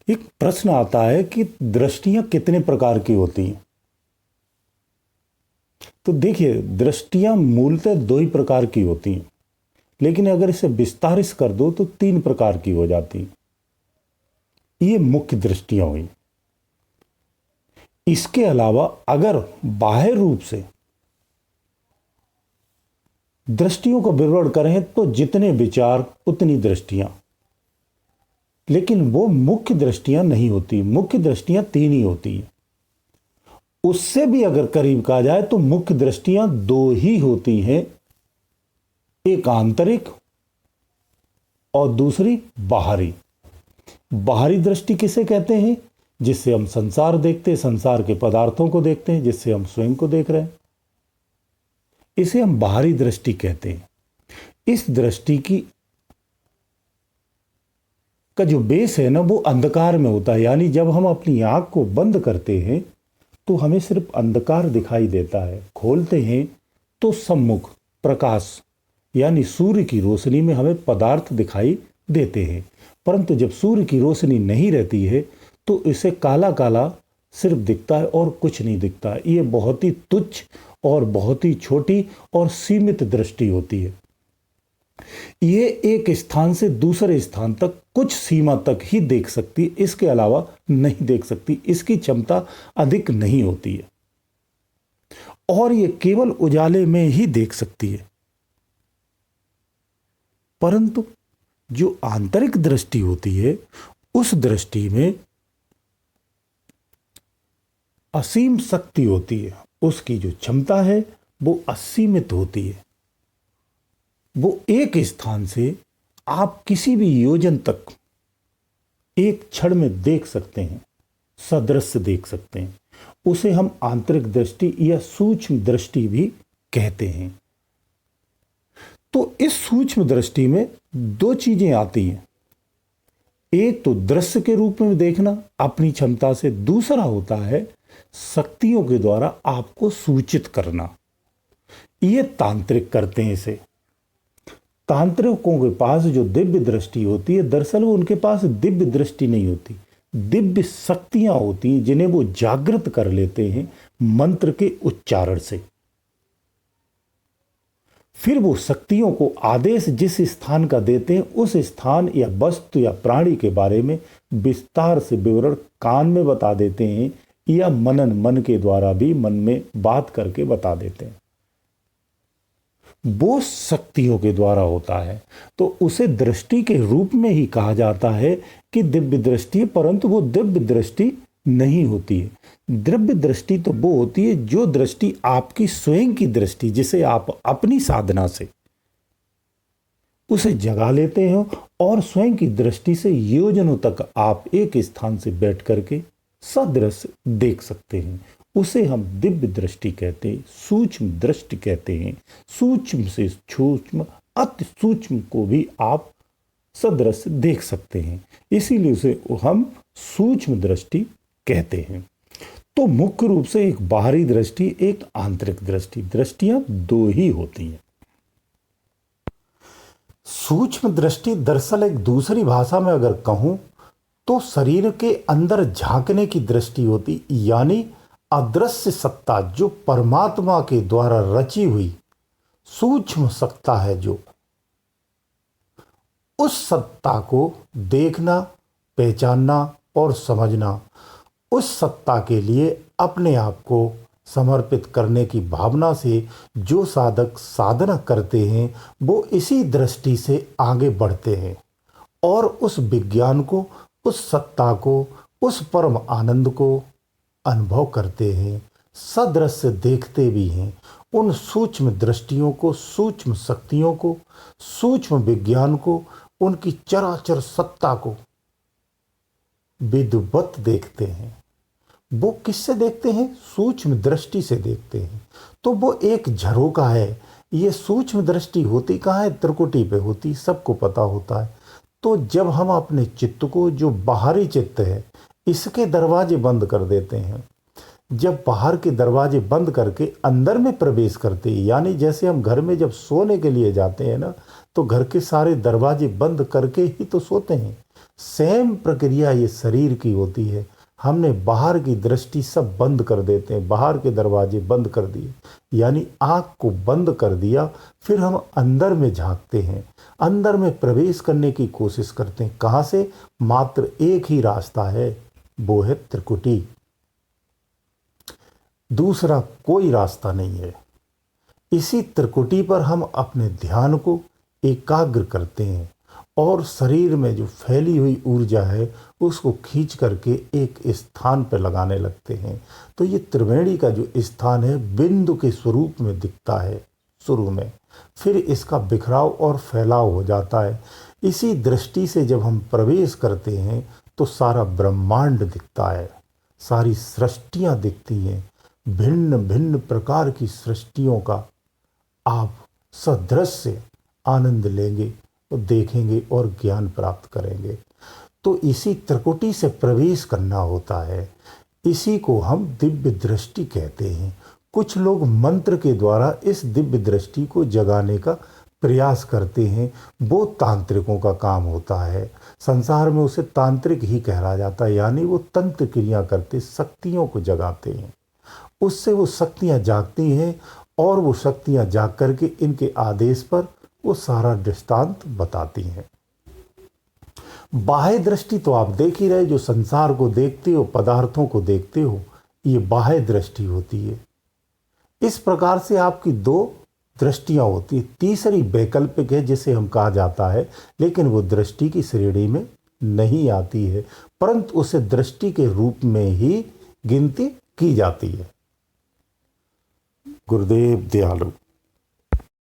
एक प्रश्न आता है कि दृष्टियां कितने प्रकार की होती हैं। तो देखिए, दृष्टियां मूलतः दो ही प्रकार की होती हैं, लेकिन अगर इसे विस्तारित कर दो तो तीन प्रकार की हो जाती हैं। ये मुख्य दृष्टियां हुई। इसके अलावा अगर बाह्य रूप से दृष्टियों का विवरण करें तो जितने विचार उतनी दृष्टियां, लेकिन वो मुख्य दृष्टियां नहीं होती। मुख्य दृष्टियां तीन ही होती हैं। उससे भी अगर करीब कहा जाए तो मुख्य दृष्टियां दो ही होती हैं, एक आंतरिक और दूसरी बाहरी। बाहरी दृष्टि किसे कहते हैं? जिससे हम संसार देखते हैं, संसार के पदार्थों को देखते हैं, जिससे हम स्वयं को देख रहे हैं, इसे हम बाहरी दृष्टि कहते हैं। इस दृष्टि की का जो बेस है ना, वो अंधकार में होता है। यानी जब हम अपनी आंख को बंद करते हैं तो हमें सिर्फ अंधकार दिखाई देता है, खोलते हैं तो सम्मुख प्रकाश यानी सूर्य की रोशनी में हमें पदार्थ दिखाई देते हैं। परंतु जब सूर्य की रोशनी नहीं रहती है तो इसे काला काला सिर्फ दिखता है और कुछ नहीं दिखता है। ये बहुत ही तुच्छ और बहुत ही छोटी और सीमित दृष्टि होती है। ये एक स्थान से दूसरे स्थान तक कुछ सीमा तक ही देख सकती है, इसके अलावा नहीं देख सकती। इसकी क्षमता अधिक नहीं होती है और ये केवल उजाले में ही देख सकती है। परंतु जो आंतरिक दृष्टि होती है, उस दृष्टि में असीम शक्ति होती है। उसकी जो क्षमता है वो असीमित होती है। वो एक स्थान से आप किसी भी योजन तक एक क्षण में देख सकते हैं, सदृश्य देख सकते हैं। उसे हम आंतरिक दृष्टि या सूक्ष्म दृष्टि भी कहते हैं। तो इस सूक्ष्म दृष्टि में दो चीजें आती हैं। एक तो दृश्य के रूप में देखना अपनी क्षमता से, दूसरा होता है शक्तियों के द्वारा आपको सूचित करना। ये तांत्रिक करते हैं इसे। तांत्रिकों के पास जो दिव्य दृष्टि होती है, दरअसल वो उनके पास दिव्य दृष्टि नहीं होती, दिव्य शक्तियां होती हैं जिन्हें वो जागृत कर लेते हैं मंत्र के उच्चारण से। फिर वो शक्तियों को आदेश जिस स्थान का देते हैं, उस स्थान या वस्तु या प्राणी के बारे में विस्तार से विवरण कान में बता देते हैं या मन के द्वारा भी मन में बात करके बता देते हैं। वो शक्तियों के द्वारा होता है तो उसे दृष्टि के रूप में ही कहा जाता है कि दिव्य दृष्टि, परंतु वो दिव्य दृष्टि नहीं होती है। दिव्य दृष्टि तो वो होती है जो दृष्टि आपकी स्वयं की दृष्टि, जिसे आप अपनी साधना से उसे जगा लेते हो और स्वयं की दृष्टि से योजनों तक आप एक स्थान से बैठ करके सदृश्य देख सकते हैं। उसे हम दिव्य दृष्टि कहते हैं, सूक्ष्म दृष्टि कहते हैं। सूक्ष्म से सूक्ष्म, अति सूक्ष्म को भी आप सदृश्य देख सकते हैं, इसीलिए उसे हम सूक्ष्म दृष्टि कहते हैं। तो मुख्य रूप से एक बाहरी दृष्टि, एक आंतरिक दृष्टि, दृष्टियां दो ही होती हैं। सूक्ष्म दृष्टि दरअसल एक दूसरी भाषा में अगर कहूं तो शरीर के अंदर झांकने की दृष्टि होती, यानी अदृश्य सत्ता जो परमात्मा के द्वारा रची हुई सूक्ष्म सत्ता है, जो उस सत्ता को देखना, पहचानना और समझना, उस सत्ता के लिए अपने आप को समर्पित करने की भावना से जो साधक साधना करते हैं, वो इसी दृष्टि से आगे बढ़ते हैं और उस विज्ञान को, उस सत्ता को, उस परम आनंद को अनुभव करते हैं, सदृश्य देखते भी हैं। उन सूक्ष्म दृष्टियों को, सूक्ष्म शक्तियों को, सूक्ष्म विज्ञान को, उनकी चराचर सत्ता को विधिवत देखते हैं। वो किससे देखते हैं? सूक्ष्म दृष्टि से देखते हैं। तो वो एक झरोका है। ये सूक्ष्म दृष्टि होती कहाँ है? त्रिकुटी पे होती, सबको पता होता है। तो जब हम अपने चित्त को, जो बाहरी चित्त है, इसके दरवाजे बंद कर देते हैं, जब बाहर के दरवाजे बंद करके अंदर में प्रवेश करते हैं, यानी जैसे हम घर में जब सोने के लिए जाते हैं ना, तो घर के सारे दरवाजे बंद करके ही तो सोते हैं। सेम प्रक्रिया ये शरीर की होती है। हमने बाहर की दृष्टि सब बंद कर देते हैं, बाहर के दरवाजे बंद कर दिए, यानी आँख को बंद कर दिया। फिर हम अंदर में झांकते हैं, अंदर में प्रवेश करने की कोशिश करते हैं। कहाँ से? मात्र एक ही रास्ता है, वो है त्रिकुटी। दूसरा कोई रास्ता नहीं है। इसी त्रिकुटी पर हम अपने ध्यान को एकाग्र करते हैं और शरीर में जो फैली हुई ऊर्जा है उसको खींच करके एक स्थान पर लगाने लगते हैं। तो ये त्रिवेणी का जो स्थान है बिंदु के स्वरूप में दिखता है शुरू में, फिर इसका बिखराव और फैलाव हो जाता है। इसी दृष्टि से जब हम प्रवेश करते हैं तो सारा ब्रह्मांड दिखता है, सारी सृष्टियाँ दिखती हैं। भिन्न भिन्न प्रकार की सृष्टियों का आप सदृश्य आनंद लेंगे और देखेंगे और ज्ञान प्राप्त करेंगे। तो इसी त्रिकुटी से प्रवेश करना होता है। इसी को हम दिव्य दृष्टि कहते हैं। कुछ लोग मंत्र के द्वारा इस दिव्य दृष्टि को जगाने का प्रयास करते हैं, वो तांत्रिकों का काम होता है। संसार में उसे तांत्रिक ही कहा जाता है, यानी वो तंत्र क्रिया करते शक्तियों को जगाते हैं। उससे वो शक्तियाँ जागती हैं और वो शक्तियाँ जाग करके इनके आदेश पर वो सारा दृष्टांत बताती हैं। बाह्य दृष्टि तो आप देख ही रहे, जो संसार को देखते हो, पदार्थों को देखते हो, ये बाह्य दृष्टि होती है। इस प्रकार से आपकी दो दृष्टियां होती है। तीसरी वैकल्पिक है, जिसे हम कहा जाता है, लेकिन वो दृष्टि की श्रेणी में नहीं आती है, परंतु उसे दृष्टि के रूप में ही गिनती की जाती है। गुरुदेव दयालु।